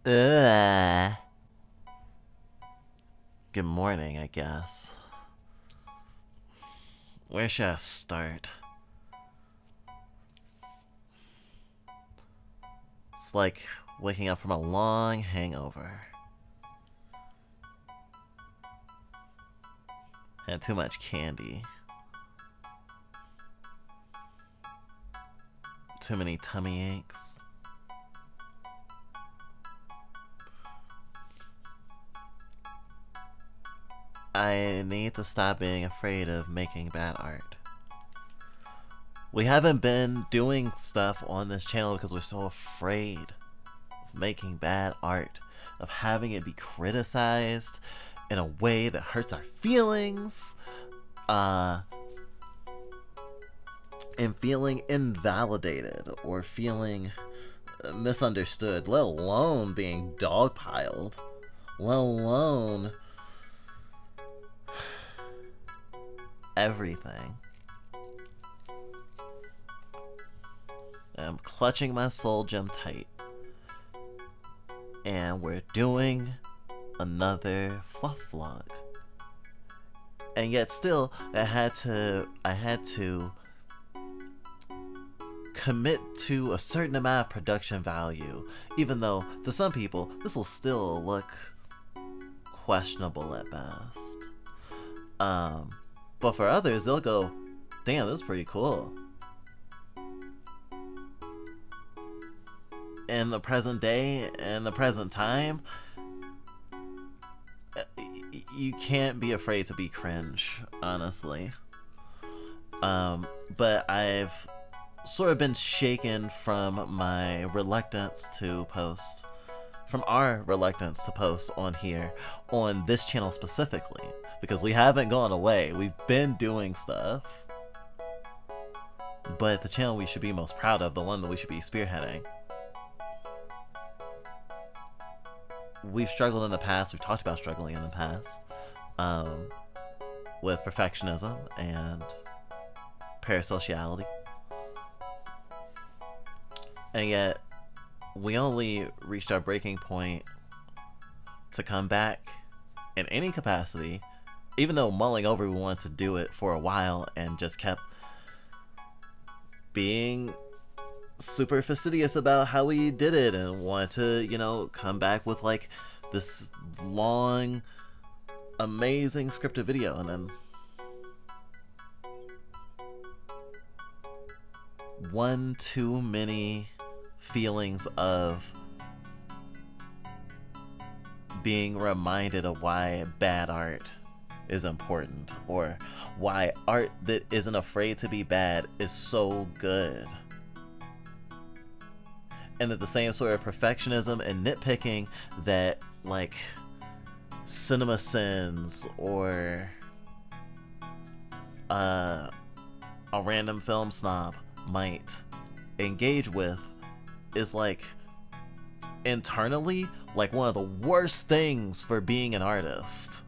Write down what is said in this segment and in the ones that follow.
Ugh. Good morning, I guess. Where should I start? It's like waking up from a long hangover. Had too much candy. Too many tummy aches. I need to stop being afraid of making bad art. We haven't been doing stuff on this channel because we're so afraid of making bad art, of having it be criticized in a way that hurts our feelings, and feeling invalidated or feeling misunderstood, let alone being dogpiled, let alone everything. I'm clutching my soul gem tight, and we're doing another fluff vlog. And yet still, I had to commit to a certain amount of production value, even though to some people this will still look questionable at best. But for others, they'll go, damn, this is pretty cool. In the present day, in the present time, you can't be afraid to be cringe, honestly. But I've sort of been shaken from my reluctance to post, from our reluctance to post on here, on this channel specifically, because we haven't gone away. We've been doing stuff. But the channel we should be most proud of, the one that we should be spearheading, we've struggled in the past, we've talked about struggling in the past, with perfectionism and parasociality. And yet, we only reached our breaking point to come back in any capacity, even though mulling over we wanted to do it for a while and just kept being super fastidious about how we did it and wanted to, you know, come back with like this long, amazing scripted video, and then one too many feelings of being reminded of why bad art is important, or why art that isn't afraid to be bad is so good. And that the same sort of perfectionism and nitpicking that like Cinema Sins or a random film snob might engage with is like internally like one of the worst things for being an artist.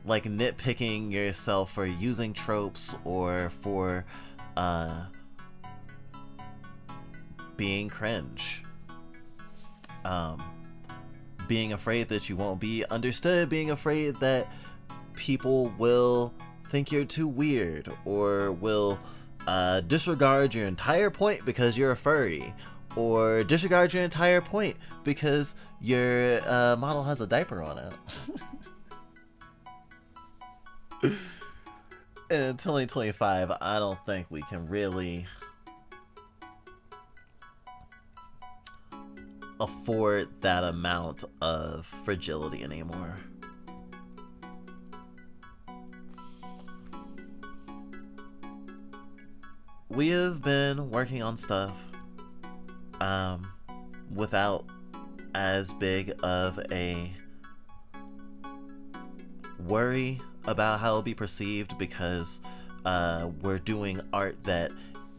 Like nitpicking yourself for using tropes or for being cringe, being afraid that you won't be understood, being afraid that people will think you're too weird or will disregard your entire point because you're a furry, or disregard your entire point because your model has a diaper on it. In 2025, I don't think we can really afford that amount of fragility anymore. We have been working on stuff without as big of a worry about how it'll be perceived, because we're doing art that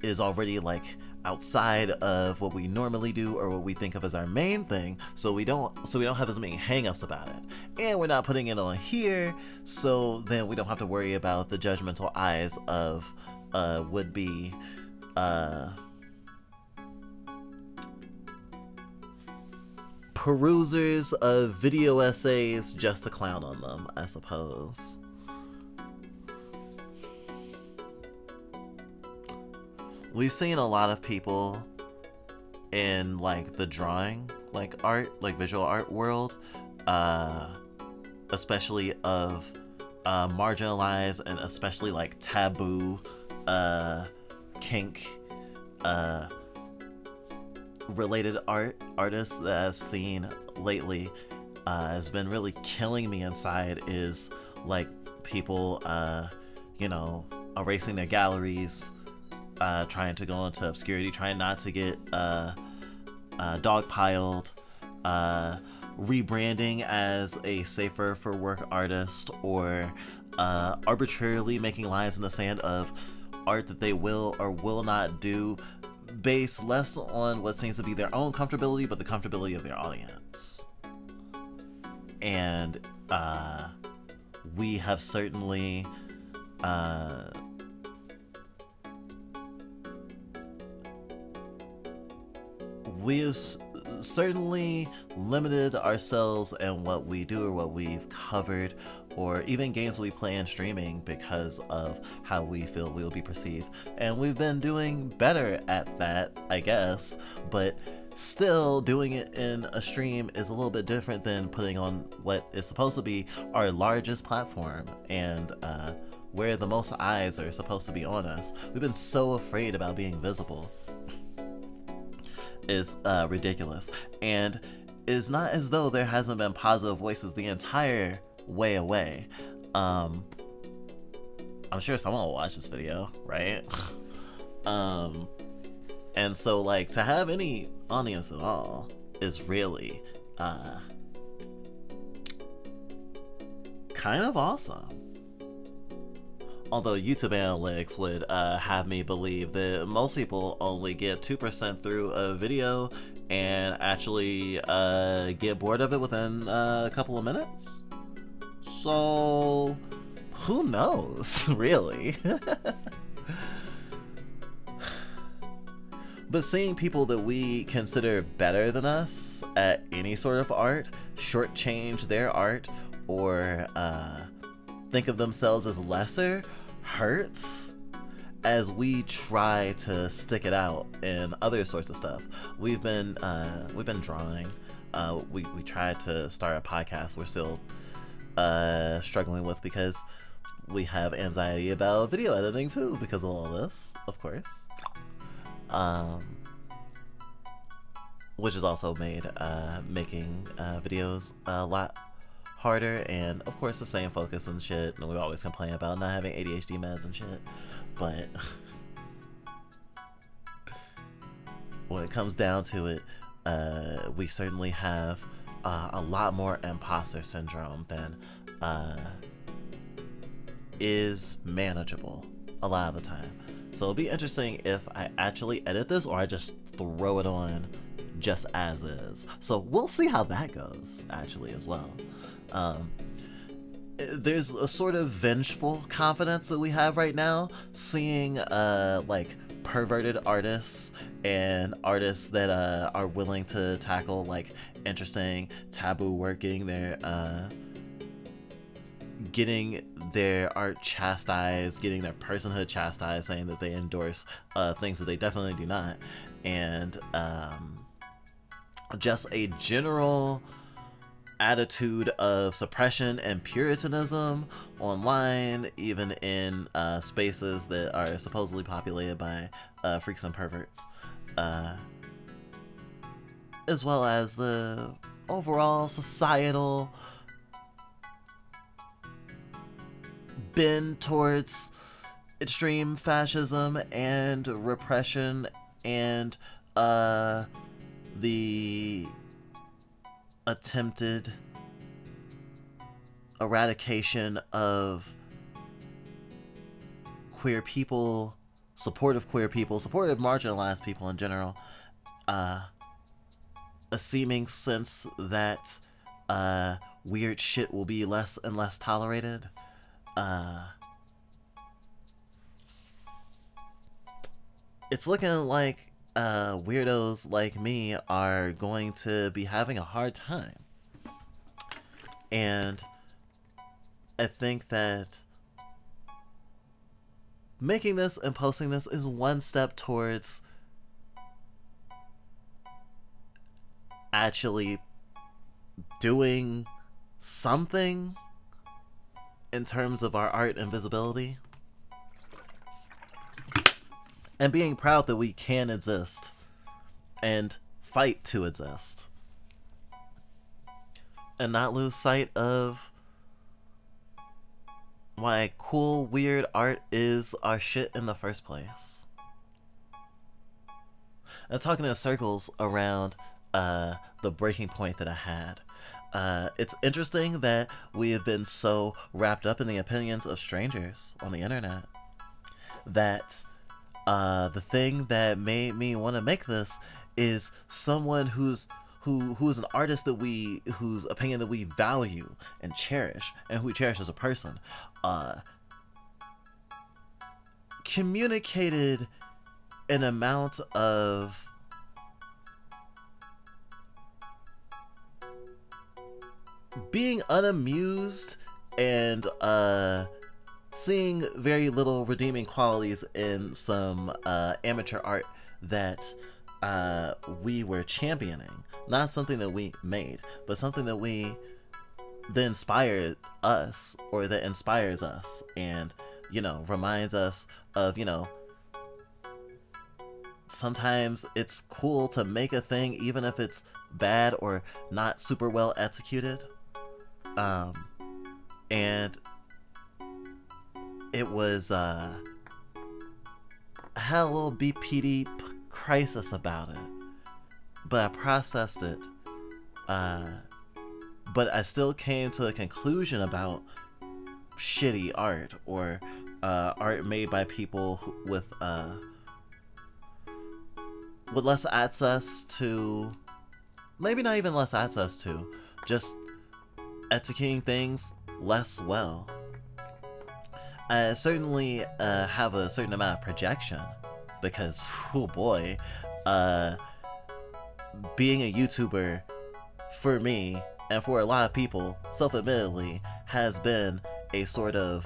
is already like outside of what we normally do or what we think of as our main thing, so we don't have as many hang-ups about it, and we're not putting it on here, so then we don't have to worry about the judgmental eyes of would-be perusers of video essays just to clown on them, I suppose. We've seen a lot of people in like the drawing, like art, like visual art world, especially of marginalized and especially like taboo, kink, related artists that I've seen lately has been really killing me inside is like people, erasing their galleries, trying to go into obscurity, trying not to get dogpiled, rebranding as a safer for work artist, or arbitrarily making lines in the sand of art that they will or will not do based less on what seems to be their own comfortability but the comfortability of their audience. And we have certainly limited ourselves in what we do or what we've covered, or even games we play in streaming, because of how we feel we will be perceived. And we've been doing better at that, I guess, but still doing it in a stream is a little bit different than putting on what is supposed to be our largest platform, and where the most eyes are supposed to be on us. We've been so afraid about being visible. Is ridiculous, and it's not as though there hasn't been positive voices the entire way away. I'm sure someone will watch this video, right? And so like to have any audience at all is really kind of awesome. Although YouTube analytics would have me believe that most people only get 2% through a video and actually get bored of it within a couple of minutes. So, who knows, really? But seeing people that we consider better than us at any sort of art shortchange their art, or think of themselves as lesser, hurts as we try to stick it out in other sorts of stuff. We've been drawing. We tried to start a podcast we're still struggling with because we have anxiety about video editing too because of all this, of course. Which has also made making videos a lot harder, and of course the same focus and shit, and we always complain about not having ADHD meds and shit, but when it comes down to it, we certainly have a lot more imposter syndrome than is manageable a lot of the time. So it'll be interesting if I actually edit this or I just throw it on just as is. So we'll see how that goes actually as well. There's a sort of vengeful confidence that we have right now, seeing like perverted artists and artists that are willing to tackle like interesting taboo working. They're getting their art chastised, getting their personhood chastised, saying that they endorse things that they definitely do not, and just a general attitude of suppression and puritanism online, even in spaces that are supposedly populated by freaks and perverts, as well as the overall societal bend towards extreme fascism and repression, and the attempted eradication of queer people, supportive marginalized people in general, a seeming sense that weird shit will be less and less tolerated. It's looking like weirdos like me are going to be having a hard time. And I think that making this and posting this is one step towards actually doing something in terms of our art and visibility, and being proud that we can exist and fight to exist, and not lose sight of why cool, weird art is our shit in the first place. And talking in circles around the breaking point that I had. It's interesting that we have been so wrapped up in the opinions of strangers on the internet that the thing that made me want to make this is someone who's an artist that whose opinion that we value and cherish, and who we cherish as a person, communicated an amount of being unamused and seeing very little redeeming qualities in some amateur art that we were championing. Not something that we made, but something that inspired us, or that inspires us, and, you know, reminds us of, you know, sometimes it's cool to make a thing even if it's bad or not super well executed. And it was, I had a little BPD crisis about it, but I processed it, but I still came to a conclusion about shitty art, or art made by people with less access to, maybe not even less access to, just executing things less well. I certainly have a certain amount of projection, because, oh boy, being a YouTuber, for me, and for a lot of people, self-admittedly, has been a sort of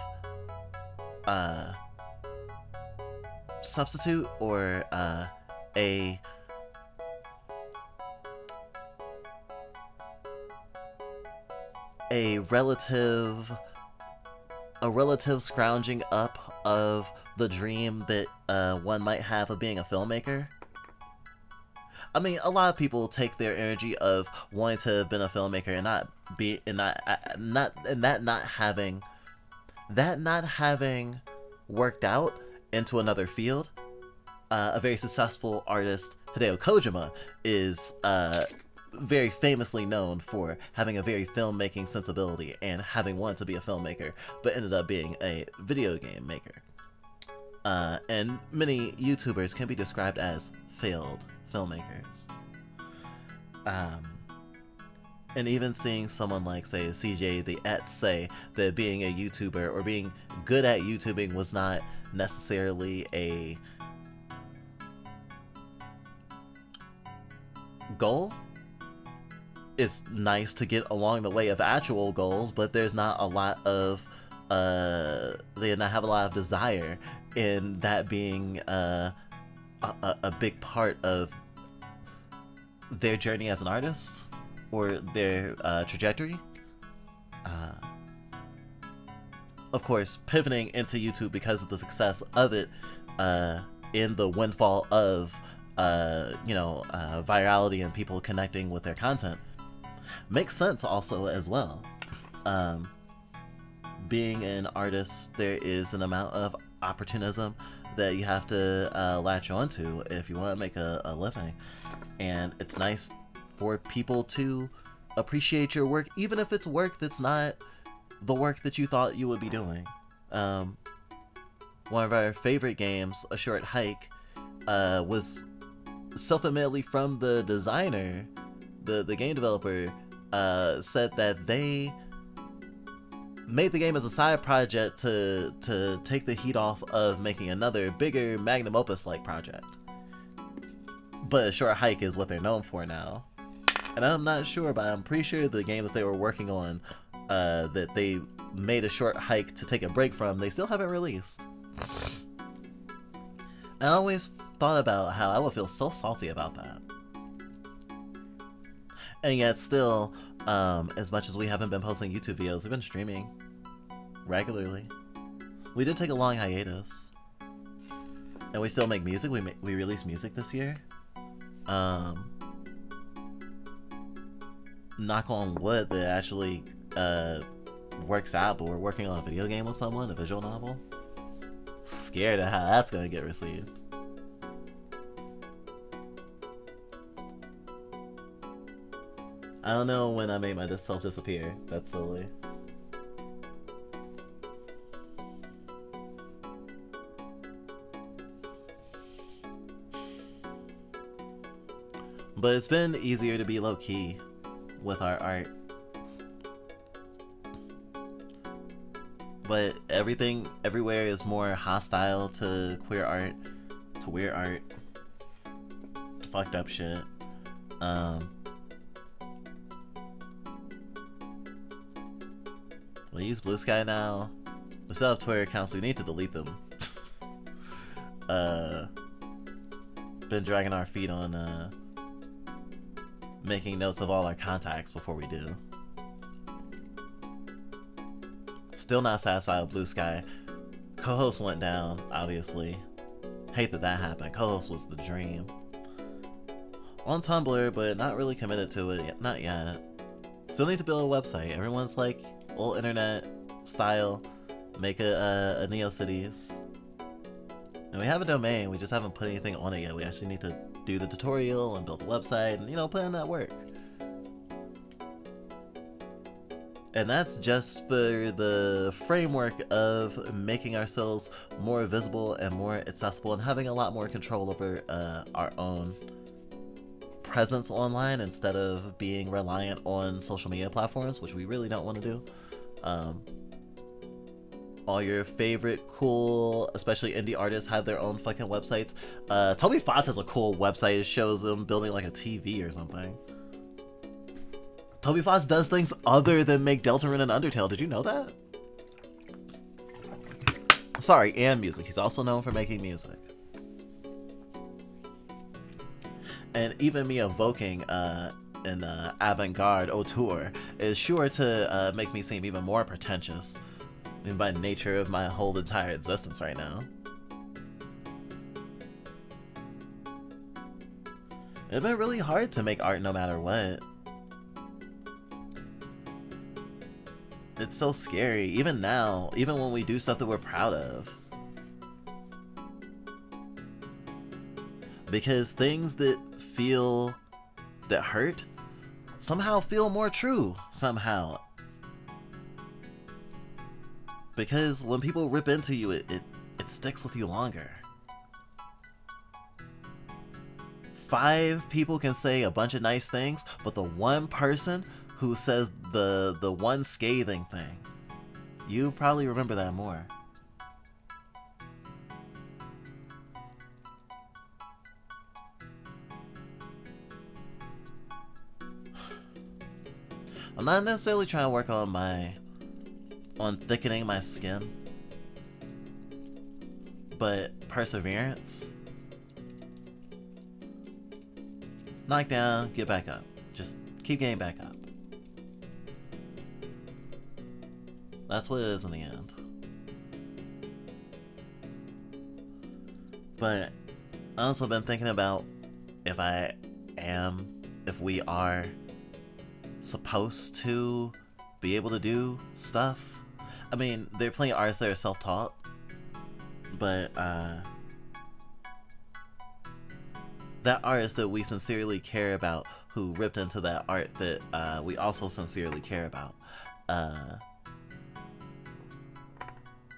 substitute, or a relative scrounging up of the dream that one might have of being a filmmaker. I mean, a lot of people take their energy of wanting to have been a filmmaker and not having worked out into another field. A very successful artist, Hideo Kojima, is very famously known for having a very filmmaking sensibility and having wanted to be a filmmaker, but ended up being a video game maker. And many YouTubers can be described as failed filmmakers. And even seeing someone like, say, CJ the Et say that being a YouTuber or being good at YouTubing was not necessarily a goal. It's nice to get along the way of actual goals, but there's not a lot of they not have a lot of desire in that being a big part of their journey as an artist, or their trajectory. Of course, pivoting into YouTube because of the success of it, in the windfall of virality and people connecting with their content, makes sense also as well. Being an artist, there is an amount of opportunism that you have to latch onto if you want to make a living, and it's nice for people to appreciate your work, even if it's work that's not the work that you thought you would be doing. One of our favorite games, A Short Hike, was self-admittedly from the designer. The game developer said that they made the game as a side project to take the heat off of making another bigger magnum opus like project. But a short hike is what they're known for now. And I'm not sure, but I'm pretty sure the game that they were working on, that they made a short hike to take a break from, they still haven't released. I always thought about how I would feel so salty about that. And yet still, as much as we haven't been posting YouTube videos, we've been streaming regularly. We did take a long hiatus. And we still make music. We released music this year. Knock on wood that it actually works out, but we're working on a video game with someone, a visual novel. Scared of how that's gonna get received. I don't know when I made myself disappear that slowly. But it's been easier to be low-key with our art. But everything everywhere is more hostile to queer art, to weird art, to fucked up shit. We use Blue Sky now. We still have Twitter accounts, so we need to delete them. Been dragging our feet on making notes of all our contacts before we do. Still not satisfied with Blue Sky. Co-host went down, obviously. Hate that that happened. Co-host was the dream. On Tumblr, but not really committed to it yet. Not yet. Still need to build a website. Everyone's like, old internet style. Make a NeoCities. And we have a domain, we just haven't put anything on it yet. We actually need to do the tutorial and build the website and, you know, put in that work. And that's just for the framework of making ourselves more visible and more accessible and having a lot more control over our own presence online instead of being reliant on social media platforms, which we really don't want to do. All your favorite cool, especially indie artists, have their own fucking websites. Toby Fox has a cool website. It shows him building like a TV or something. Toby Fox does things other than make Deltarune and Undertale. Did you know that? Sorry, and music. He's also known for making music. And even me evoking an avant-garde auteur is sure to make me seem even more pretentious. I mean, by nature of my whole entire existence right now. It's been really hard to make art no matter what. It's so scary, even now, even when we do stuff that we're proud of. Because things that hurt, somehow feel more true, somehow. Because when people rip into you, it sticks with you longer. 5 people can say a bunch of nice things, but the one person who says the one scathing thing, you probably remember that more. I'm not necessarily trying to work on thickening my skin, but perseverance. Knock down, get back up. Just keep getting back up. That's what it is in the end. But I also been thinking about if we are supposed to be able to do stuff. I mean, there are plenty of artists that are self-taught, but that artist that we sincerely care about, who ripped into that art that we also sincerely care about,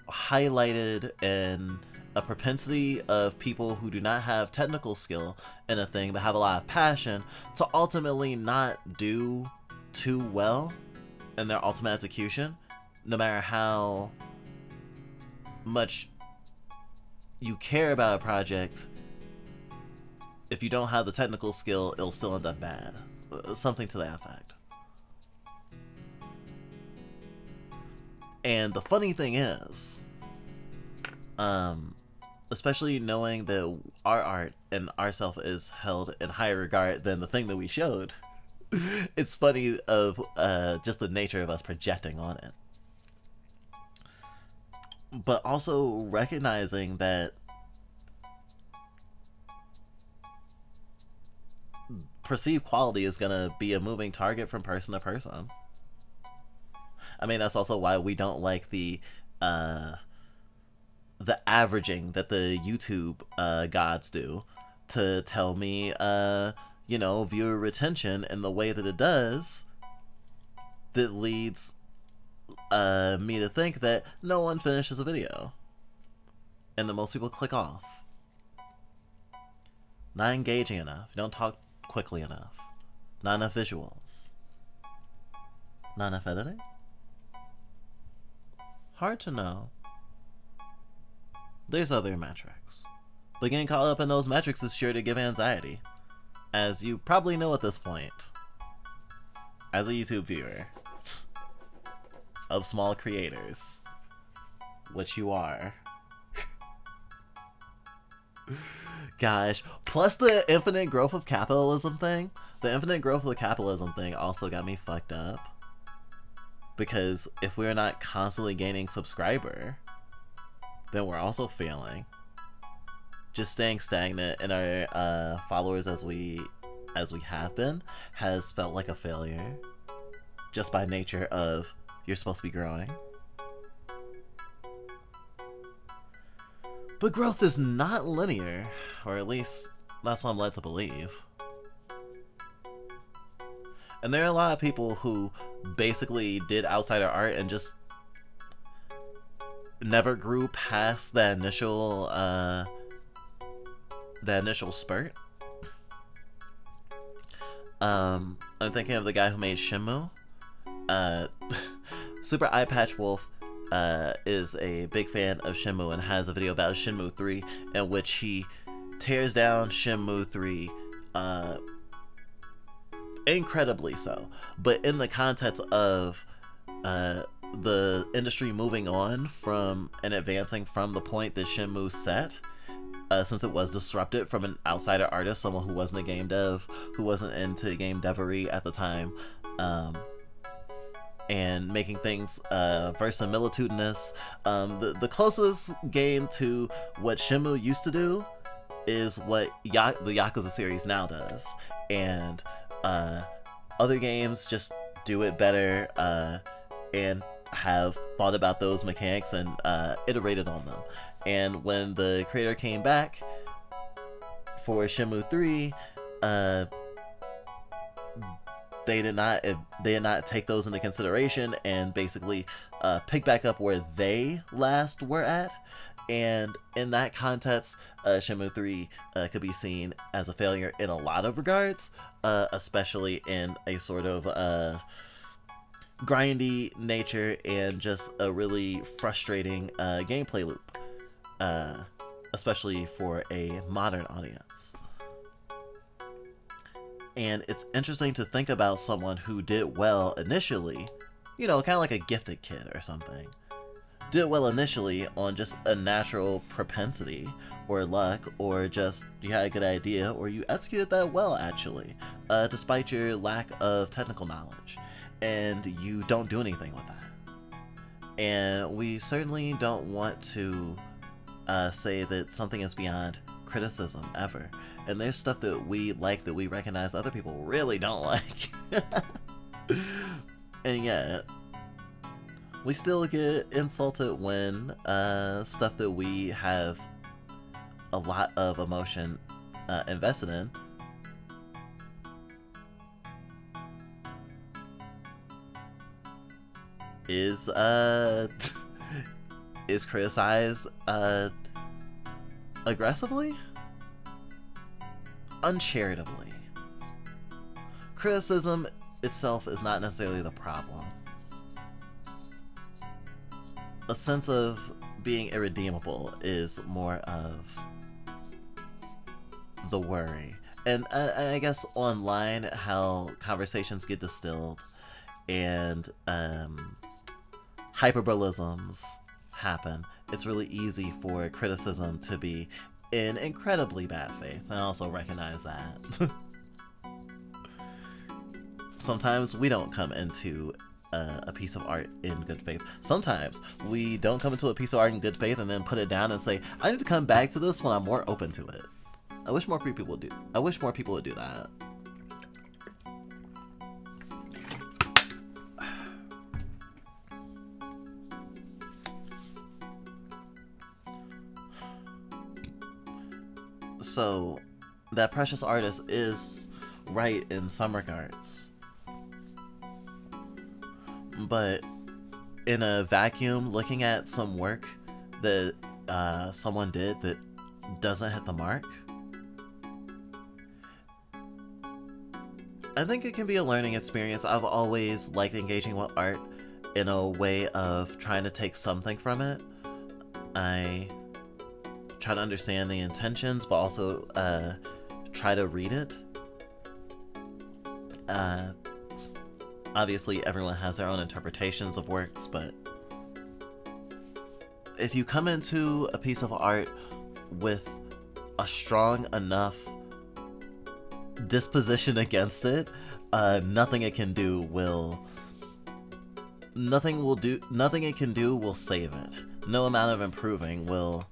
highlighted in a propensity of people who do not have technical skill in a thing but have a lot of passion to ultimately not do too well in their ultimate execution, no matter how much you care about a project. if you don't have the technical skill, it'll still end up bad. Something to that effect. And the funny thing is, especially knowing that our art and ourself is held in higher regard than the thing that we showed, it's funny of just the nature of us projecting on it. But also recognizing that perceived quality is gonna be a moving target from person to person. I mean, that's also why we don't like the averaging that the YouTube gods do to tell me, you know, viewer retention in the way that it does, that leads me to think that no one finishes a video and that most people click off. Not engaging enough. You don't talk quickly enough. Not enough visuals. Not enough editing? Hard to know. There's other metrics. But getting caught up in those metrics is sure to give anxiety. As you probably know at this point. As a YouTube viewer. Of small creators. Which you are. Gosh. Plus the infinite growth of capitalism thing. The infinite growth of the capitalism thing also got me fucked up. Because if we're not constantly gaining subscriber, then we're also failing. Just staying stagnant in our followers as we have been has felt like a failure. Just by nature of you're supposed to be growing. But growth is not linear, or at least that's what I'm led to believe. And there are a lot of people who basically did outsider art and just never grew past that initial spurt. I'm thinking of the guy who made Shenmue. Super Eye Patch Wolf is a big fan of Shenmue and has a video about Shenmue 3 in which he tears down Shenmue 3 incredibly so, but in the context of the industry moving on from and advancing from the point that Shenmue set, since it was disrupted from an outsider artist, someone who wasn't a game dev, who wasn't into game devery at the time, and making things verisimilitudinous. The closest game to what Shenmue used to do is what the Yakuza series now does, and other games just do it better and have thought about those mechanics and iterated on them. And when the creator came back for Shenmue 3, they did not take those into consideration and basically pick back up where they last were at. And in that context, Shenmue 3 could be seen as a failure in a lot of regards, especially in a sort of grindy nature and just a really frustrating gameplay loop, especially for a modern audience. And it's interesting to think about someone who did well initially, you know, kind of like a gifted kid or something. Did well initially on just a natural propensity or luck, or just you had a good idea, or you executed that well actually, despite your lack of technical knowledge, and you don't do anything with that. And we certainly don't want to say that something is beyond criticism ever. And there's stuff that we like that we recognize other people really don't like. And yet, we still get insulted when stuff that we have a lot of emotion invested in is criticized aggressively, uncharitably. Criticism itself is not necessarily the problem. A sense of being irredeemable is more of the worry. And I guess online, how conversations get distilled and hyperbolisms happen, it's really easy for criticism to be in incredibly bad faith. I also recognize that. Sometimes we don't come into a piece of art in good faith. Sometimes we don't come into a piece of art in good faith and then put it down and say, I need to come back to this when I'm more open to it. I wish more people would do that. So, that precious artist is right in some regards. But in a vacuum, looking at some work that someone did that doesn't hit the mark, I think it can be a learning experience. I've always liked engaging with art in a way of trying to take something from it. I try to understand the intentions, but also try to read it. Obviously, everyone has their own interpretations of works, but if you come into a piece of art with a strong enough disposition against it, nothing it can do will save it. No amount of improving will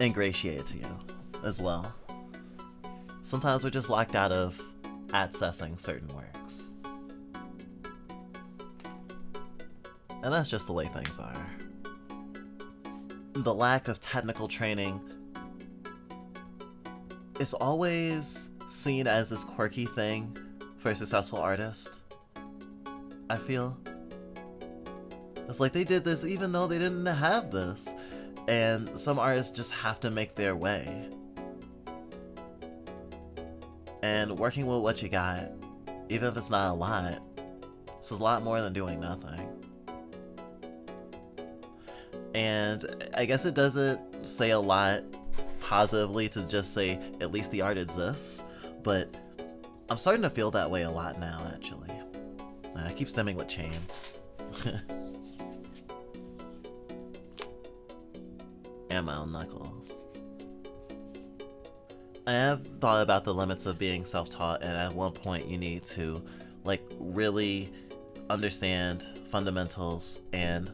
ingratiate to you as well. Sometimes we're just locked out of accessing certain works. And that's just the way things are. The lack of technical training is always seen as this quirky thing for a successful artist, I feel. It's like they did this even though they didn't have this. And some artists just have to make their way. And working with what you got, even if it's not a lot, this is a lot more than doing nothing. And I guess it doesn't say a lot positively to just say, at least the art exists, but I'm starting to feel that way a lot now, actually. I keep stemming with chains. And my own knuckles. I have thought about the limits of being self-taught, and at one point you need to, like, really understand fundamentals and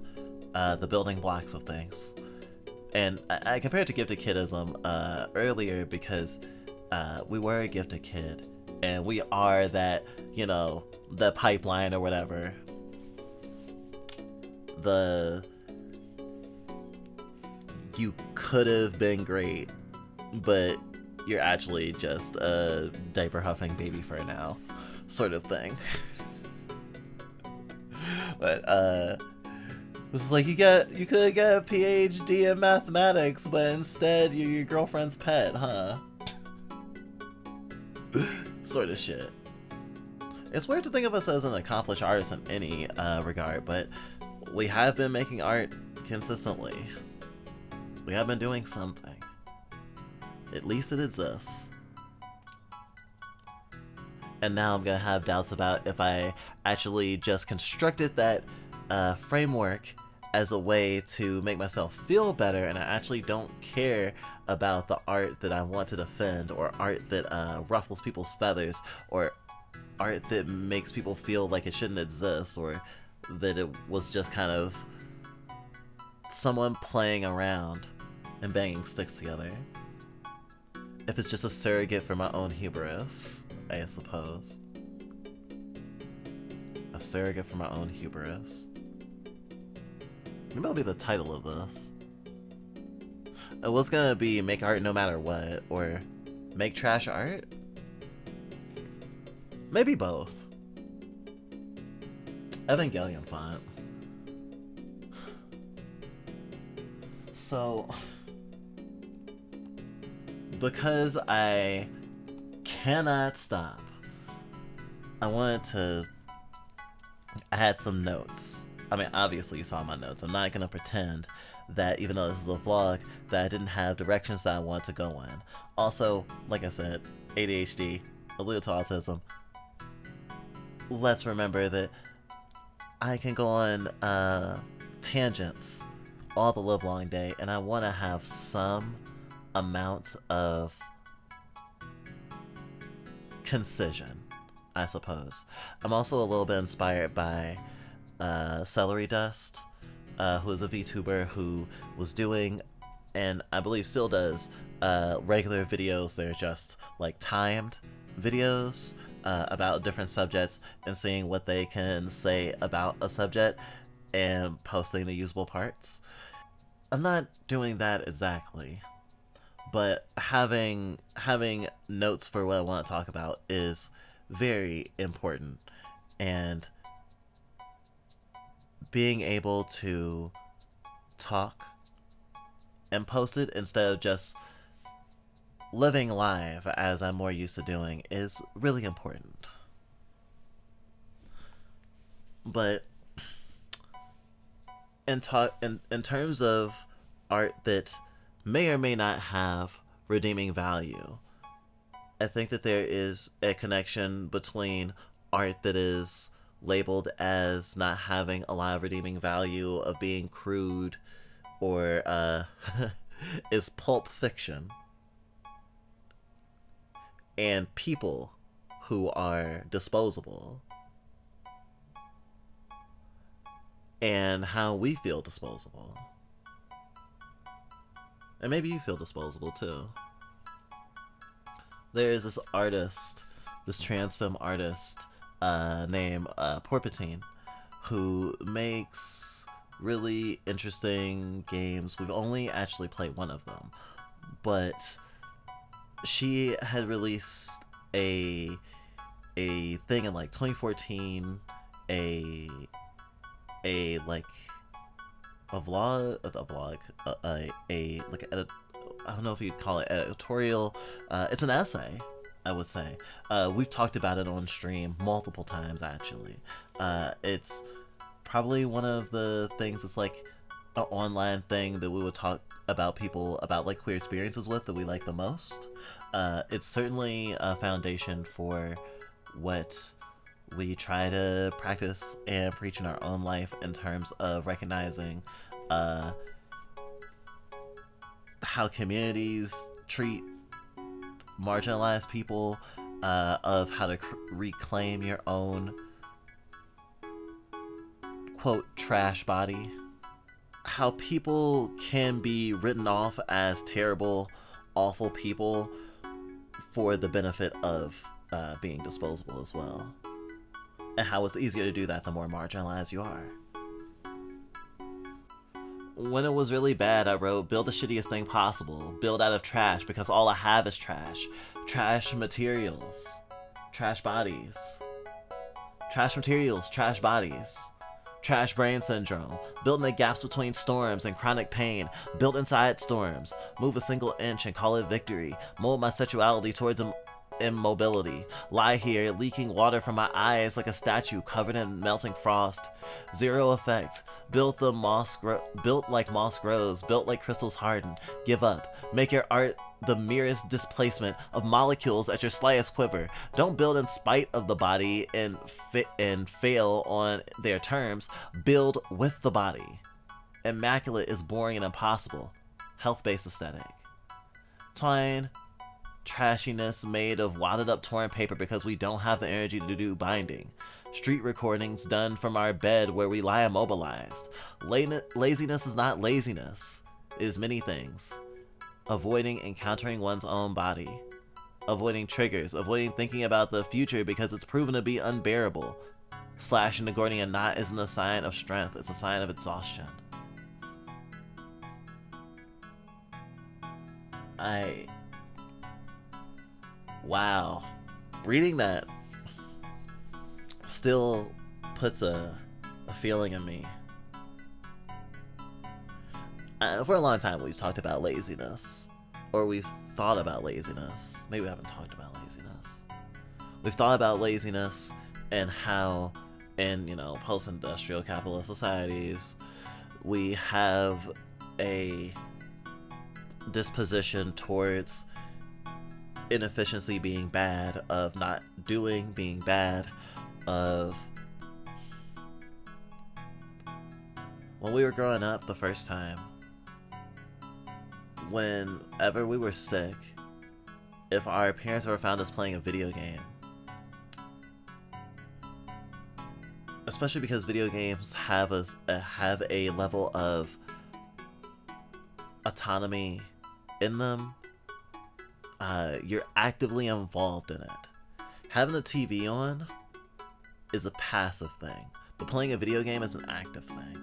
the building blocks of things. And I compared it to gifted kidism earlier because we were a gifted kid, and we are that, you know, the pipeline or whatever. You could have been great, but you're actually just a diaper huffing baby for now, sort of thing. But this is like you could get a PhD in mathematics, but instead you're your girlfriend's pet, huh? Sort of shit. It's weird to think of us as an accomplished artist in any regard, but we have been making art consistently. We have been doing something. At least it exists. And now I'm gonna have doubts about if I actually just constructed that framework as a way to make myself feel better, and I actually don't care about the art that I want to defend, or art that ruffles people's feathers, or art that makes people feel like it shouldn't exist, or that it was just kind of someone playing around and banging sticks together. If it's just a surrogate for my own hubris, I suppose. A surrogate for my own hubris. Maybe that'll be the title of this. It was gonna be make art no matter what, or make trash art? Maybe both. Evangelion font. So, because I cannot stop, I had some notes I mean, obviously you saw my notes. I'm not gonna pretend that even though this is a vlog, that I didn't have directions that I wanted to go in. Also, like I said, ADHD, a little to autism. Let's remember that I can go on tangents all the livelong day, and I want to have some amount of concision, I suppose. I'm also a little bit inspired by Celery Dust, who is a VTuber who was doing, and I believe still does, regular videos. They're just like timed videos about different subjects and seeing what they can say about a subject and posting the usable parts. I'm not doing that exactly, but having notes for what I want to talk about is very important, and being able to talk and post it instead of just living live as I'm more used to doing is really important. But in terms of art that may or may not have redeeming value, I think that there is a connection between art that is labeled as not having a lot of redeeming value, of being crude, or is pulp fiction, and people who are disposable, and how we feel disposable. And maybe you feel disposable too. There is this artist, this trans film artist named Porpentine, who makes really interesting games. We've only actually played one of them, but she had released a thing in like 2014, a like a vlog, I don't know if you'd call it editorial. It's an essay, I would say. We've talked about it on stream multiple times, actually. It's probably one of the things that's like an online thing that we would talk about people about like queer experiences with that we like the most. It's certainly a foundation for what we try to practice and preach in our own life in terms of recognizing how communities treat marginalized people, of how to reclaim your own quote trash body, how people can be written off as terrible, awful people for the benefit of being disposable as well, and how it's easier to do that the more marginalized you are. When it was really bad, I wrote, build the shittiest thing possible. Build out of trash, because all I have is trash. Trash materials. Trash bodies. Trash materials, trash bodies. Trash brain syndrome. Built in the gaps between storms and chronic pain. Built inside storms. Move a single inch and call it victory. Mold my sexuality towards immobility. Lie here, leaking water from my eyes like a statue covered in melting frost. Zero effect. Built like moss grows. Built like crystals harden. Give up. Make your art the merest displacement of molecules at your slightest quiver. Don't build in spite of the body and fail on their terms. Build with the body. Immaculate is boring and impossible. Health-based aesthetic. Twine trashiness made of wadded up torn paper because we don't have the energy to do binding. Street recordings done from our bed where we lie immobilized. Laziness is not laziness. It is many things. Avoiding encountering one's own body. Avoiding triggers. Avoiding thinking about the future because it's proven to be unbearable. Slashing and Gordian knot isn't a sign of strength, it's a sign of exhaustion. Wow. Reading that still puts a feeling in me. For a long time we've talked about laziness. Or we've thought about laziness. Maybe we haven't talked about laziness. We've thought about laziness and how in, post-industrial capitalist societies, we have a disposition towards inefficiency being bad, of not doing being bad, of when we were growing up the first time, whenever we were sick, if our parents ever found us playing a video game, especially because video games have a level of autonomy in them, you're actively involved in it. Having a TV on is a passive thing, but playing a video game is an active thing.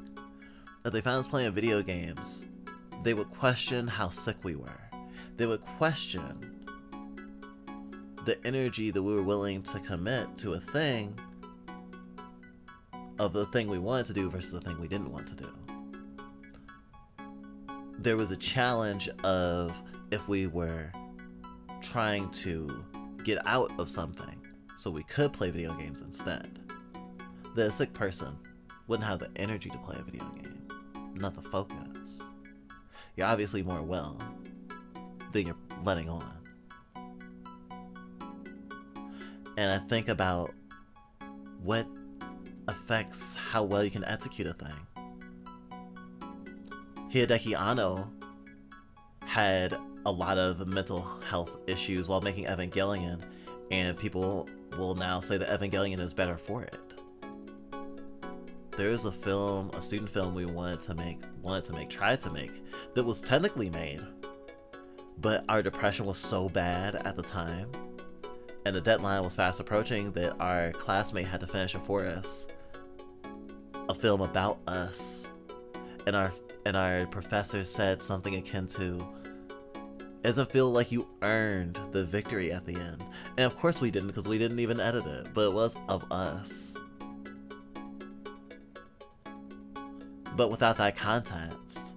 If they found us playing video games, they would question how sick we were. They would question the energy that we were willing to commit to a thing, of the thing we wanted to do versus the thing we didn't want to do. There was a challenge of if we were trying to get out of something so we could play video games instead. The sick person wouldn't have the energy to play a video game, not the focus. You're obviously more well than you're letting on. And I think about what affects how well you can execute a thing. Hideki Anno had a lot of mental health issues while making Evangelion, and people will now say that Evangelion is better for it. There is a student film we tried to make, that was technically made, but our depression was so bad at the time, and the deadline was fast approaching, that our classmate had to finish it for us, a film about us, and our professor said something akin to, "It doesn't feel like you earned the victory at the end." And of course we didn't, because we didn't even edit it, but it was of us. But without that context,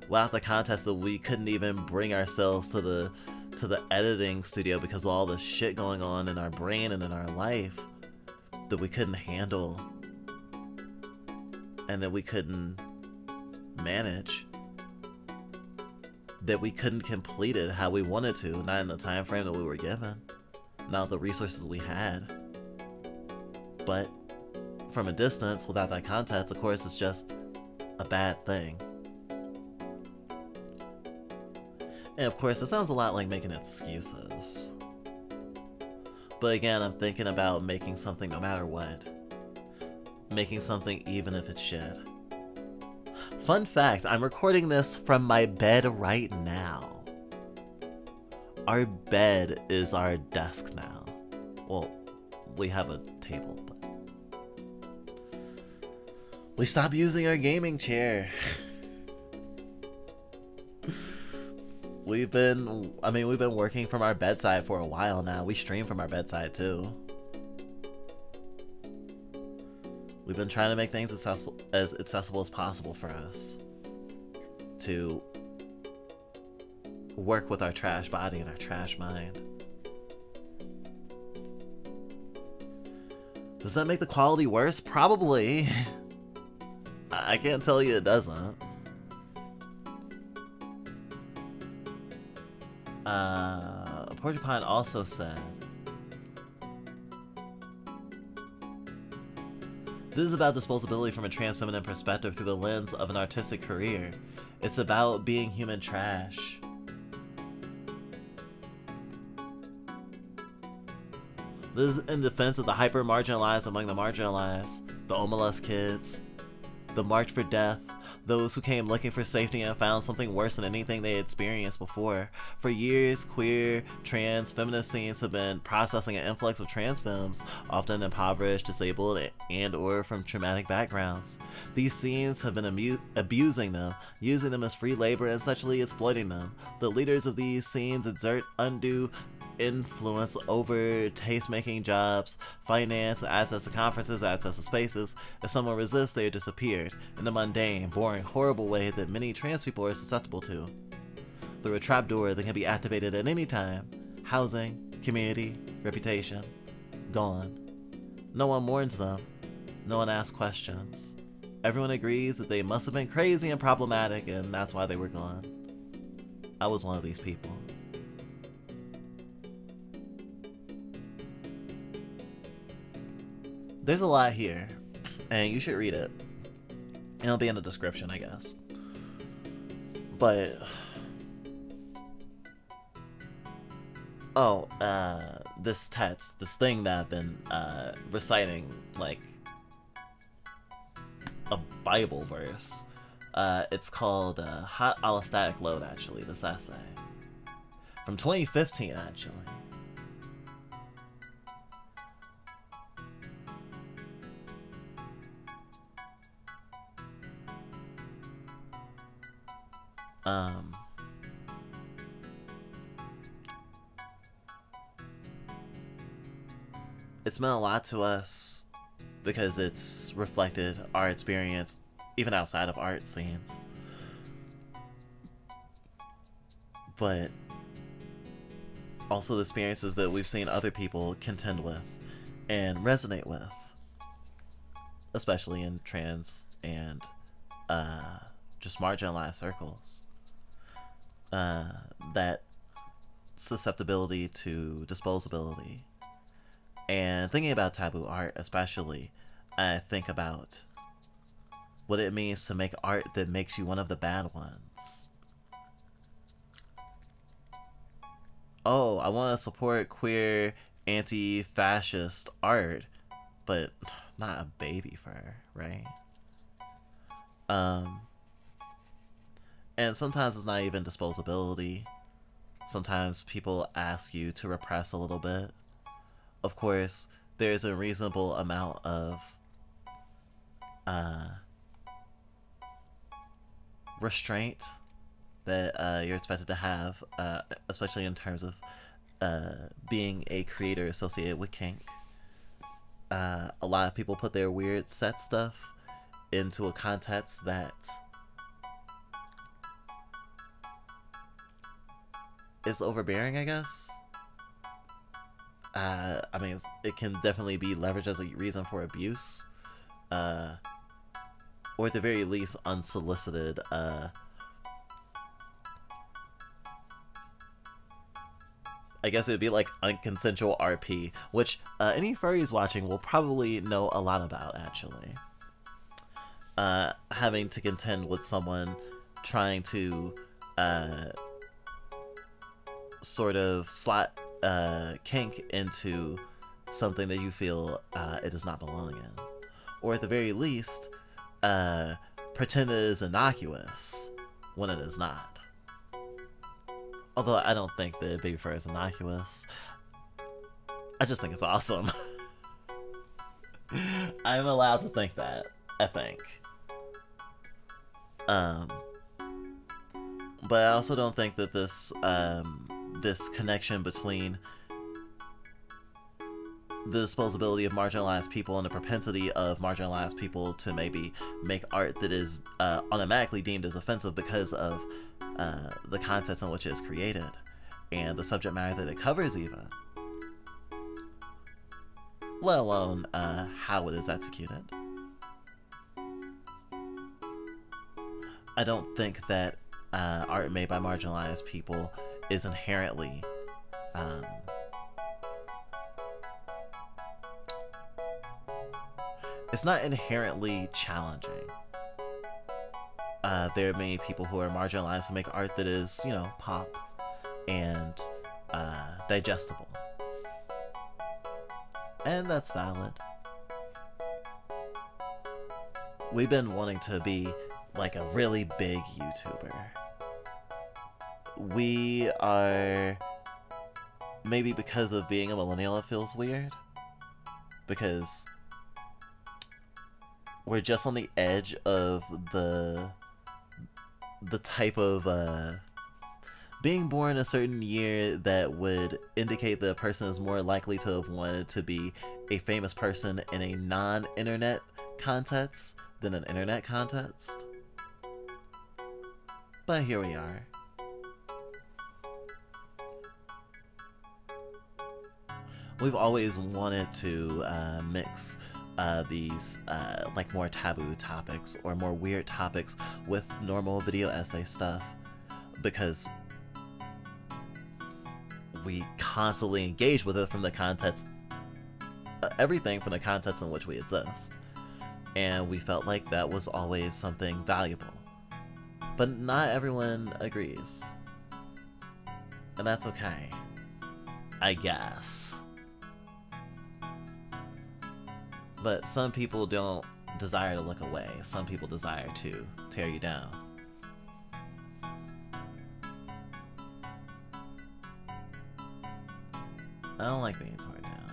that we couldn't even bring ourselves to the editing studio because of all the shit going on in our brain and in our life that we couldn't handle and that we couldn't manage, that we couldn't complete it how we wanted to, not in the time frame that we were given, not with the resources we had. But from a distance, without that context, of course, it's just a bad thing. And of course, it sounds a lot like making excuses. But again, I'm thinking about making something no matter what. Making something even if it's shit. Fun fact, I'm recording this from my bed right now. Our bed is our desk now. Well, we have a table, but we stopped using our gaming chair. We've been working from our bedside for a while now. We stream from our bedside too. We've been trying to make things as accessible as possible for us to work with our trash body and our trash mind. Does that make the quality worse? Probably. I can't tell you it doesn't. Porpentine also said, "This is about disposability from a trans feminine perspective through the lens of an artistic career. It's about being human trash." This is in defense of the hyper-marginalized among the marginalized, the homeless kids, the march for death, those who came looking for safety and found something worse than anything they had experienced before. For years, queer, trans, feminist scenes have been processing an influx of trans films, often impoverished, disabled, and or from traumatic backgrounds. These scenes have been abusing them, using them as free labor and sexually exploiting them. The leaders of these scenes exert undue influence over taste-making jobs, finance, access to conferences, access to spaces. If someone resists, they are disappeared in the mundane, boring, horrible way that many trans people are susceptible to. Through a trapdoor that can be activated at any time. Housing, community, reputation, gone. No one mourns them. No one asked questions. Everyone agrees that they must have been crazy and problematic, and that's why they were gone. I was one of these people. There's a lot here, and you should read it. It'll be in the description, I guess. But this text, this thing that I've been reciting like a Bible verse. It's called Hot Allostatic Load, actually, this essay. From 2015, actually. It's meant a lot to us because it's reflected our experience even outside of art scenes. But also the experiences that we've seen other people contend with and resonate with, especially in trans and just marginalized circles. That susceptibility to disposability. And thinking about taboo art especially, I think about what it means to make art that makes you one of the bad ones. Oh, I want to support queer, anti-fascist art, but not a baby fur, right? And sometimes it's not even disposability. Sometimes people ask you to repress a little bit. Of course, there's a reasonable amount of restraint that you're expected to have, especially in terms of being a creator associated with kink. A lot of people put their weird set stuff into a context that is overbearing, I guess. I mean, it can definitely be leveraged as a reason for abuse, or at the very least, unsolicited. I guess it'd be like unconsensual RP, which any furries watching will probably know a lot about, actually. Having to contend with someone trying to sort of slot kink into something that you feel it does not belong in, or at the very least pretend it is innocuous when it is not. Although I don't think that baby fur is innocuous. I just think it's awesome. I'm allowed to think that, I think. But I also don't think that this this connection between the disposability of marginalized people and the propensity of marginalized people to maybe make art that is automatically deemed as offensive because of the context in which it is created and the subject matter that it covers, even, let alone how it is executed. I don't think that art made by marginalized people is inherently it's not inherently challenging. There are many people who are marginalized who make art that is, you know, pop and digestible. And that's valid. We've been wanting to be like a really big YouTuber. We are, maybe because of being a millennial, it feels weird. Because we're just on the edge of the type of being born a certain year that would indicate that a person is more likely to have wanted to be a famous person in a non-internet context than an internet context. But here we are. We've always wanted to mix these like more taboo topics or more weird topics with normal video essay stuff, because we constantly engage with it from the context, everything from the context in which we exist, and we felt like that was always something valuable. But not everyone agrees, and that's okay, I guess. But some people don't desire to look away. Some people desire to tear you down. I don't like being torn down.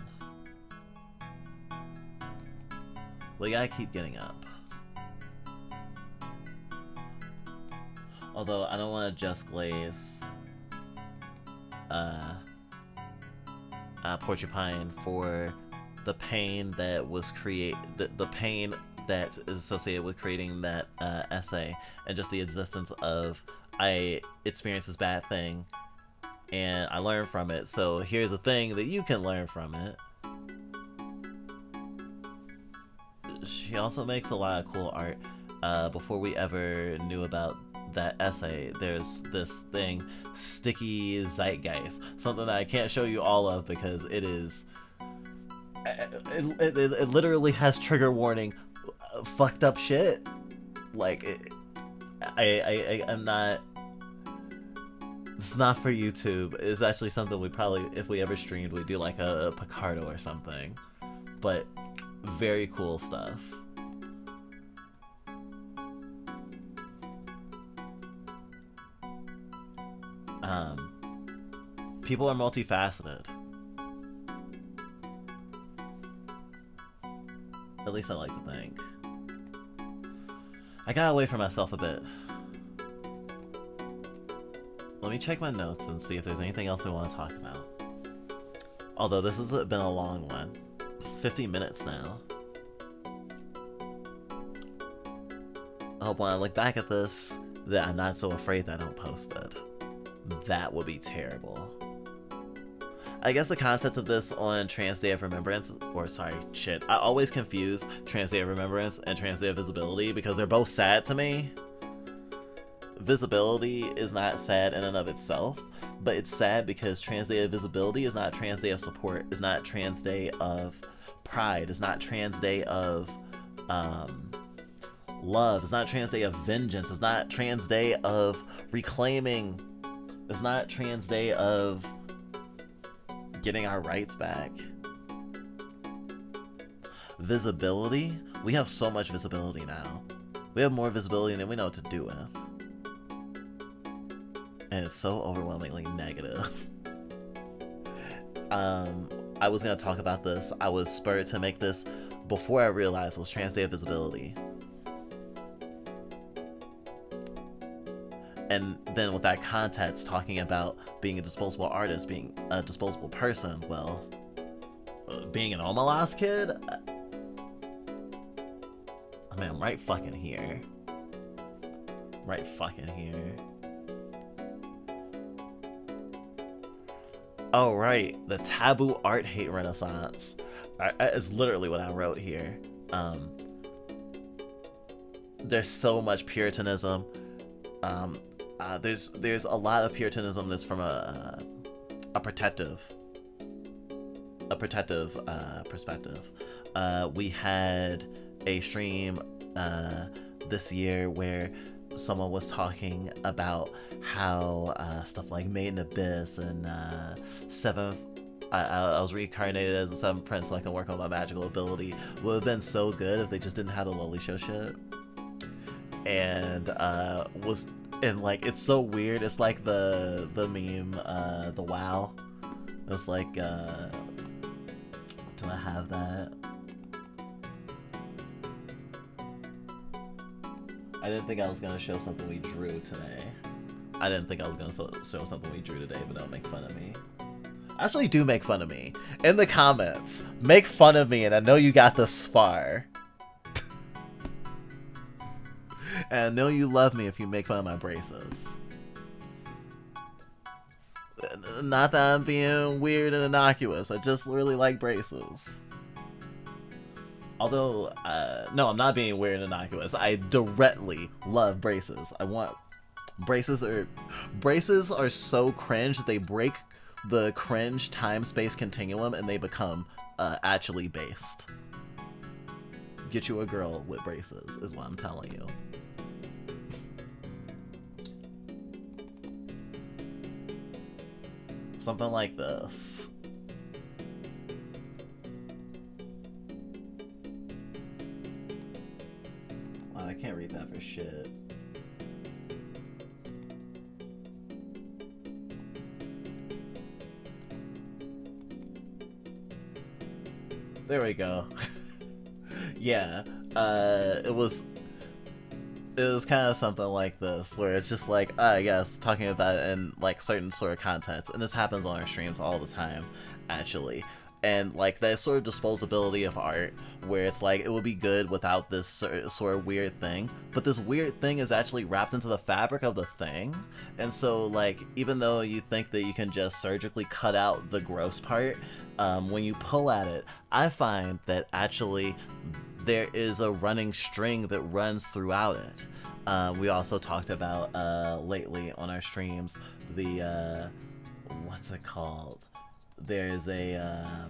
We gotta keep getting up. Although I don't want to just glaze Porpentine for the pain that was the pain that is associated with creating that essay, and just the existence of I experienced this bad thing and I learned from it, so here's a thing that you can learn from it. She also makes a lot of cool art. Before we ever knew about that essay, there's this thing, Sticky Zeitgeist, something that I can't show you all of because it is it literally has trigger warning fucked up shit. Like I'm not, it's not for YouTube. It's actually something we probably, if we ever streamed, we'd do like a Picardo or something. But very cool stuff. People are multifaceted. At least I like to think. I got away from myself a bit. Let me check my notes and see if there's anything else we want to talk about. Although this has been a long one. 50 minutes now. I hope when I look back at this that I'm not so afraid that I don't post it. That would be terrible. I guess the context of this on Trans Day of Remembrance, or sorry, shit, I always confuse Trans Day of Remembrance and Trans Day of Visibility because they're both sad to me. Visibility is not sad in and of itself, but it's sad because Trans Day of Visibility is not Trans Day of Support, is not Trans Day of Pride, is not Trans Day of love, it's not Trans Day of Vengeance, it's not Trans Day of Reclaiming, it's not Trans Day of getting our rights back. Visibility, we have so much visibility now. We have more visibility than we know what to do with. And it's so overwhelmingly negative. I was gonna talk about this. I was spurred to make this before I realized it was Trans Day of Visibility. And then with that context, talking about being a disposable artist, being a disposable person, well, being an Omelas kid? I mean, I'm right fucking here. Right fucking here. Oh, right. The taboo art hate renaissance. It's literally what I wrote here. There's so much Puritanism. There's a lot of Puritanism that's from a protective perspective. We had a stream this year where someone was talking about how stuff like Made in Abyss and Seventh, I was reincarnated as a Seventh Prince so I can work on my magical ability would have been so good if they just didn't have the Lolly Show shit. And like it's so weird. It's like the meme, the WoW. It's like do I have that? I didn't think I was gonna show something we drew today. I didn't think I was gonna show something we drew today, but don't make fun of me. Actually, do make fun of me in the comments. Make fun of me, and I know you got this far. And I know you love me if you make fun of my braces. Not that I'm being weird and innocuous. I just really like braces. Although, no, I'm not being weird and innocuous. I directly love braces. I want braces are so cringe that they break the cringe time-space continuum and they become actually based. Get you a girl with braces is what I'm telling you. Something like this. Wow, I can't read that for shit. There we go. Yeah, it was kind of something like this, where it's just like, I guess, talking about it in like certain sort of contexts, and this happens on our streams all the time, actually. And like that sort of disposability of art, where it's like it would be good without this sort of weird thing, but this weird thing is actually wrapped into the fabric of the thing. And so like, even though you think that you can just surgically cut out the gross part, when you pull at it, I find that actually there is a running string that runs throughout it. We also talked about lately on our streams the what's it called? There's a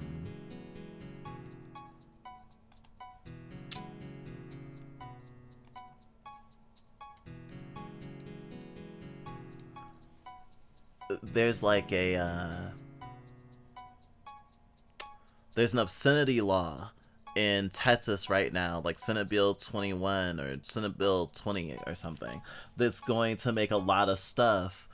there's like a there's an obscenity law in Texas right now, like Senate Bill 21 or Senate Bill 20 or something, that's going to make a lot of stuff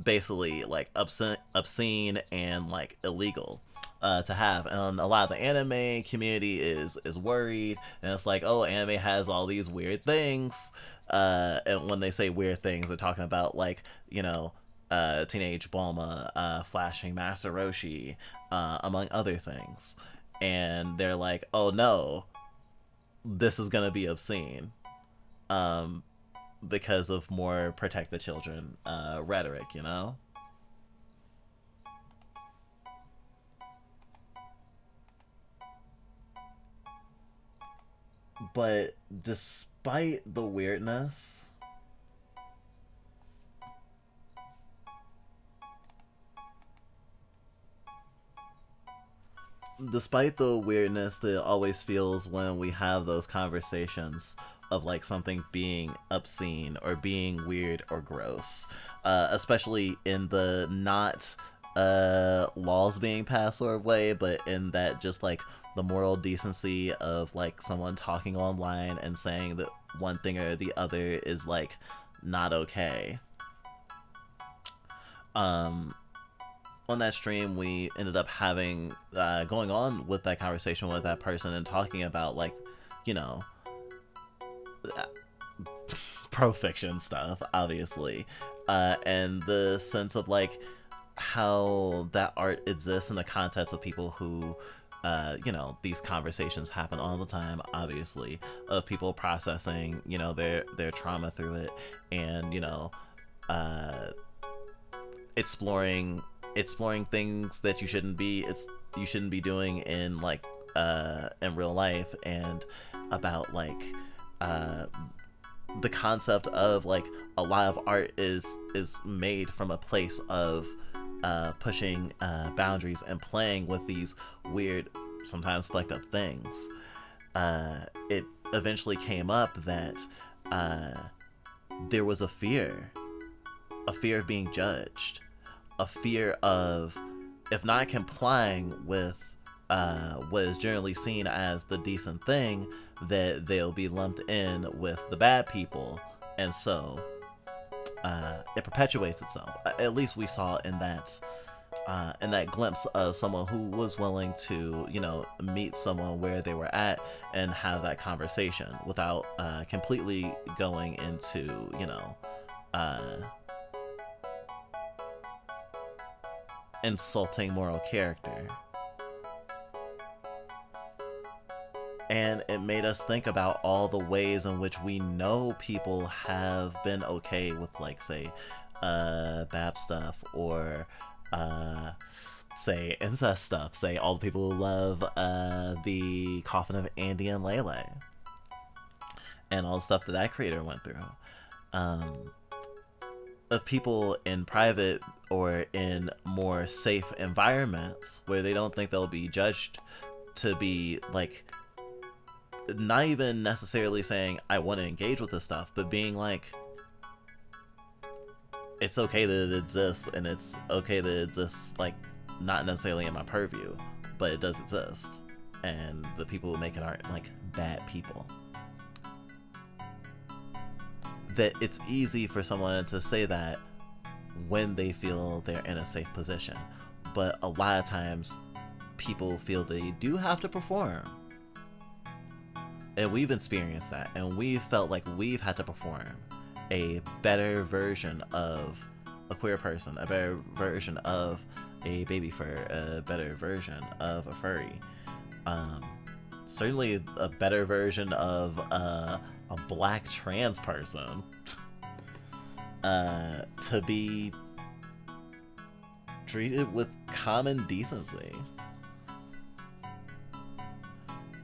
basically like obscene and like illegal to have. And a lot of the anime community is worried, and it's like, oh, anime has all these weird things, and when they say weird things, they're talking about like, you know, Teenage Bulma flashing Master Roshi, among other things. And they're like, oh no, this is gonna be obscene, because of more protect the children rhetoric, you know? But despite the weirdness, that always feels when we have those conversations of like something being obscene or being weird or gross, especially in the not laws being passed sort of way, but in that just like the moral decency of like someone talking online and saying that one thing or the other is like not okay. On that stream, we ended up having going on with that conversation with that person and talking about like, you know, pro fiction stuff, obviously, and the sense of like how that art exists in the context of people who, you know, these conversations happen all the time, obviously, of people processing, you know, their trauma through it, and, you know, exploring things that you shouldn't be doing in like in real life, and about like the concept of like a lot of art is made from a place of pushing boundaries and playing with these weird, sometimes flecked up things. It eventually came up that there was a fear of being judged, a fear of, if not complying with what is generally seen as the decent thing, that they'll be lumped in with the bad people, and so it perpetuates itself. At least we saw in that glimpse of someone who was willing to, you know, meet someone where they were at and have that conversation without completely going into, you know, insulting moral character. And it made us think about all the ways in which we know people have been okay with, like, say, BAP stuff, or say incest stuff, say all the people who love the Coffin of Andy and Lele, and all the stuff that that creator went through. Of people in private or in more safe environments where they don't think they'll be judged, to be like, not even necessarily saying I want to engage with this stuff, but being like, it's okay that it exists, and it's okay that it exists, like, not necessarily in my purview, but it does exist, and the people who make it aren't like bad people. That it's easy for someone to say that when they feel they're in a safe position, but a lot of times people feel they do have to perform, and we've experienced that, and we've felt like we've had to perform a better version of a queer person, a better version of a baby fur, a better version of a furry, certainly a better version of a black trans person, to be treated with common decency,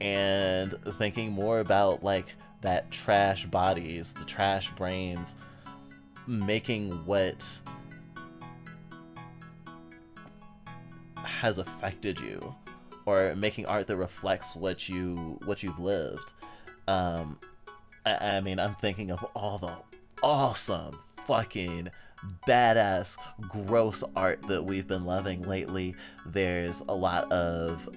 and thinking more about like that trash bodies, the trash brains, making what has affected you, or making art that reflects what you've lived. I mean, I'm thinking of all the awesome fucking badass gross art that we've been loving lately. There's a lot of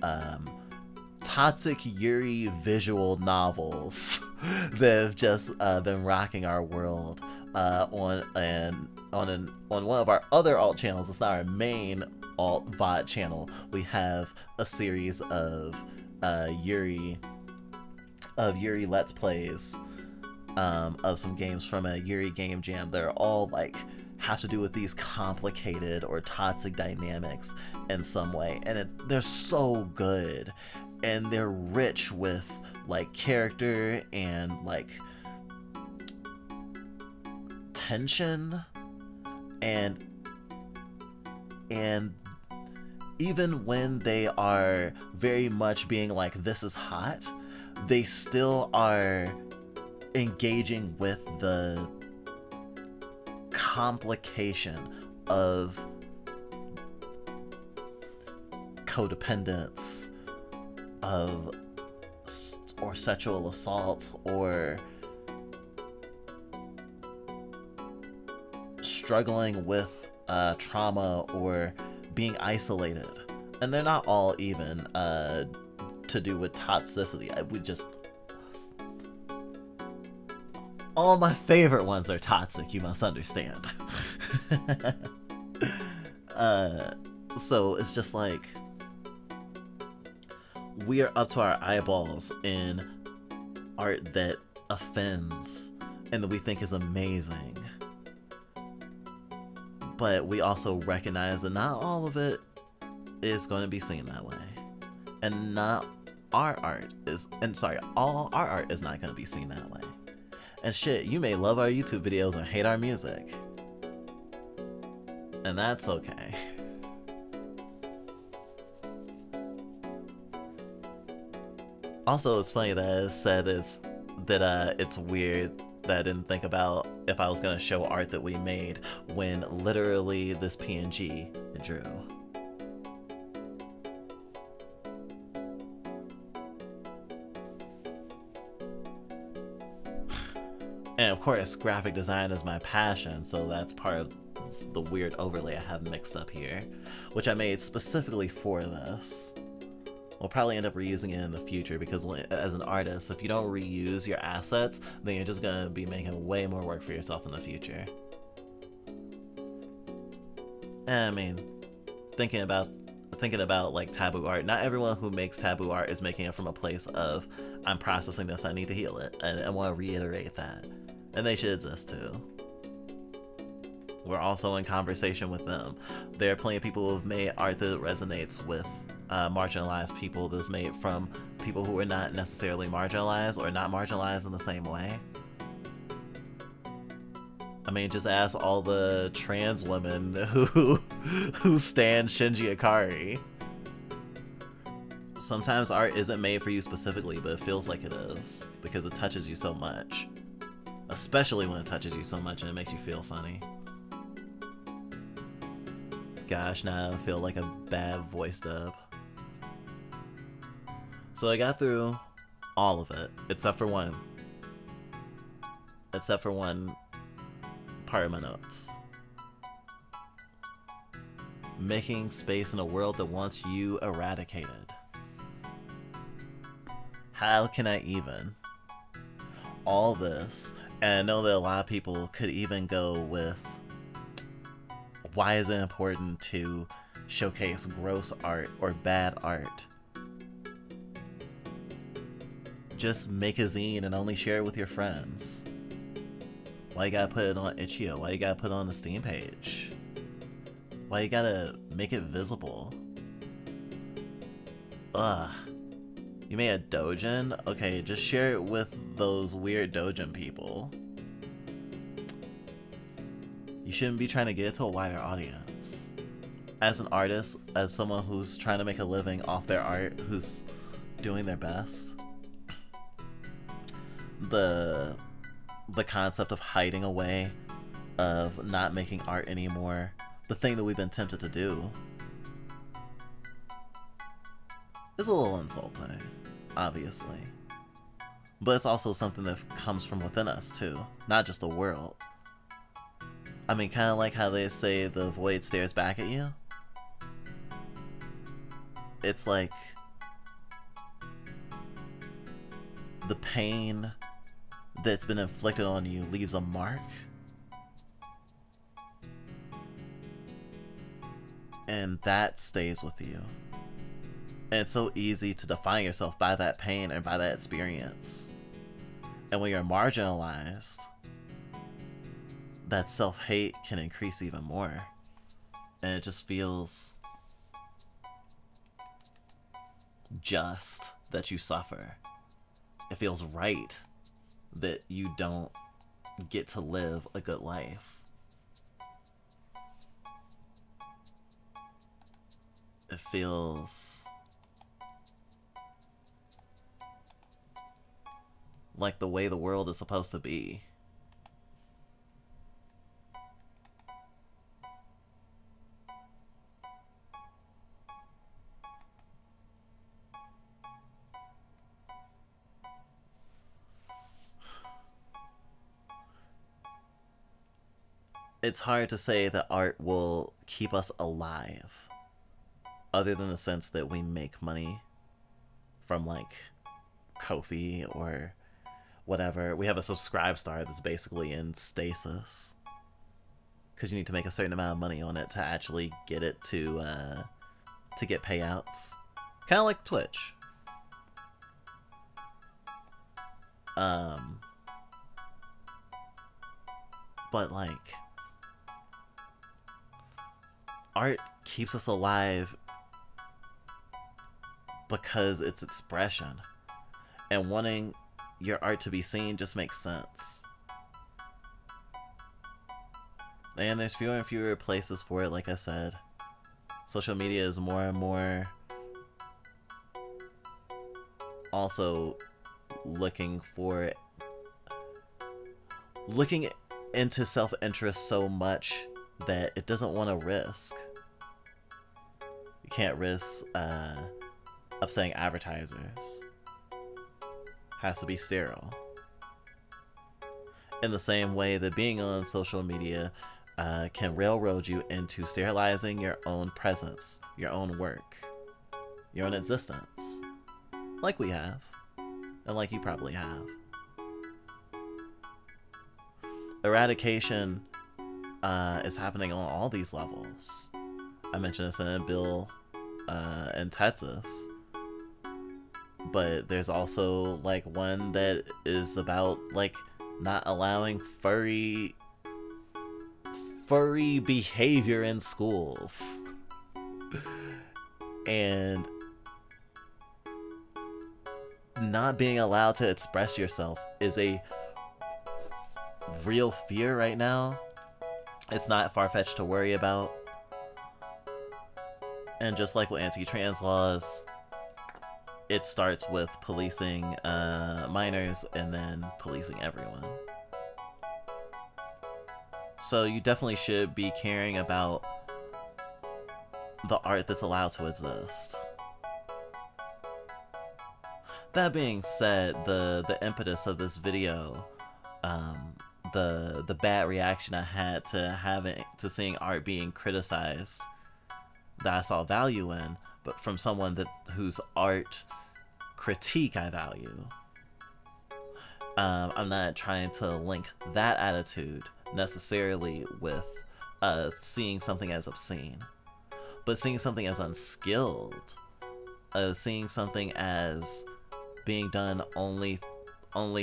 toxic Yuri visual novels that have just been rocking our world. On one of our other alt channels, it's not our main alt VOD channel, we have a series of Yuri Let's Plays of some games from a Yuri game jam that are all like have to do with these complicated or toxic dynamics in some way, and they're so good, and they're rich with like character and like tension, and even when they are very much being like, this is hot, they still are engaging with the complication of codependence, of or sexual assault, or struggling with trauma, or being isolated. And they're not all even to do with toxicity. All my favorite ones are toxic, you must understand. So it's just like, we are up to our eyeballs in art that offends and that we think is amazing. But we also recognize that not all of it is going to be seen that way. And not our art is, all our art is not going to be seen that way. And shit, you may love our YouTube videos and hate our music. And that's okay. Also, it's funny that it said it's weird that I didn't think about if I was gonna show art that we made, when literally this PNG I drew. And of course, graphic design is my passion, so that's part of the weird overlay I have mixed up here, which I made specifically for this. We'll probably end up reusing it in the future, because as an artist, if you don't reuse your assets, then you're just gonna be making way more work for yourself in the future. And I mean, thinking about like taboo art, not everyone who makes taboo art is making it from a place of, I'm processing this, I need to heal it, and I want to reiterate that. And they should exist too. We're also in conversation with them. There are plenty of people who have made art that resonates with marginalized people, that's made from people who are not necessarily marginalized or not marginalized in the same way. I mean, just ask all the trans women who stan Shinji Ikari. Sometimes art isn't made for you specifically, but it feels like it is because it touches you so much. Especially when it touches you so much and it makes you feel funny. Gosh, now I feel like a bad voice dub. So I got through all of it, except for one. Except for one part of my notes. Making space in a world that wants you eradicated. How can I even? All this, and I know that a lot of people could even go with, why is it important to showcase gross art or bad art? Just make a zine and only share it with your friends. Why you gotta put it on Itch.io? Why you gotta put it on the Steam page? Why you gotta make it visible? Ugh. You made a doujin? Okay, just share it with those weird doujin people. You shouldn't be trying to get it to a wider audience. As an artist, as someone who's trying to make a living off their art, who's doing their best, the concept of hiding away, of not making art anymore, the thing that we've been tempted to do, is a little insulting, obviously. But it's also something that comes from within us too, not just the world. I mean, kind of like how they say the void stares back at you. It's like the pain that's been inflicted on you leaves a mark. And that stays with you. And it's so easy to define yourself by that pain and by that experience. And when you're marginalized, that self-hate can increase even more. And it just feels just that you suffer. It feels right that you don't get to live a good life. It feels like the way the world is supposed to be. It's hard to say that art will keep us alive, other than the sense that we make money from like Ko-fi or whatever. We have a subscribe star that's basically in stasis because you need to make a certain amount of money on it to actually get it to get payouts, kind of like Twitch. But like, art keeps us alive because it's expression, and wanting your art to be seen just makes sense. And there's fewer and fewer places for it, like I said. Social media is more and more also looking into self-interest so much that it doesn't want to risk. You can't risk upsetting advertisers. Has to be sterile. In the same way that being on social media can railroad you into sterilizing your own presence, your own work, your own existence. Like we have. And like you probably have. Eradication is happening on all these levels. I mentioned this in a bill in Texas. But there's also like one that is about like not allowing furry behavior in schools. And not being allowed to express yourself is a real fear right now. It's not far-fetched to worry about. And just like with anti-trans laws, it starts with policing minors and then policing everyone. So you definitely should be caring about the art that's allowed to exist. That being said, the impetus of this video, the bad reaction I had to seeing art being criticized that I saw value in, but from someone whose art critique I value. I'm not trying to link that attitude necessarily with seeing something as obscene, but seeing something as unskilled, seeing something as being done only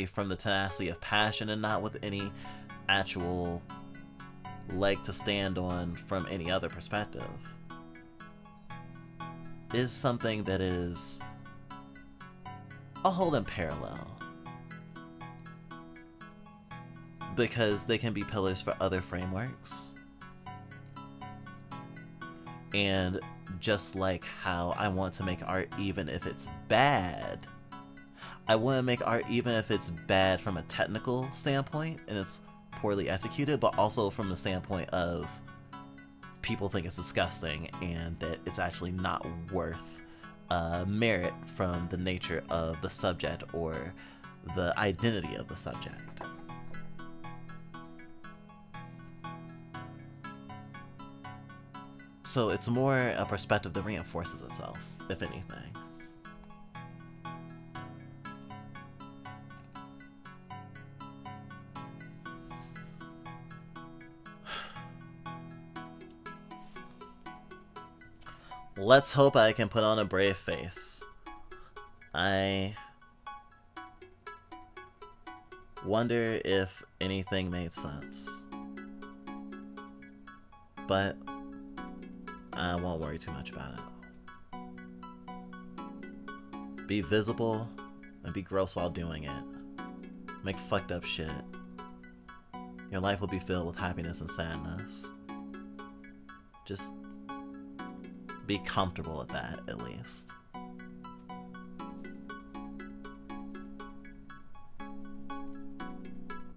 from the tenacity of passion and not with any actual leg to stand on from any other perspective, is something that is a hold in parallel. Because they can be pillars for other frameworks. And just like how I want to make art even if it's bad, I want to make art even if it's bad from a technical standpoint and it's poorly executed, but also from the standpoint of people think it's disgusting and that it's actually not worth merit from the nature of the subject or the identity of the subject. So it's more a perspective that reinforces itself, if anything. Let's hope I can put on a brave face. I wonder if anything made sense. But I won't worry too much about it. Be visible and be gross while doing it. Make fucked up shit. Your life will be filled with happiness and sadness. Just be comfortable with that, at least.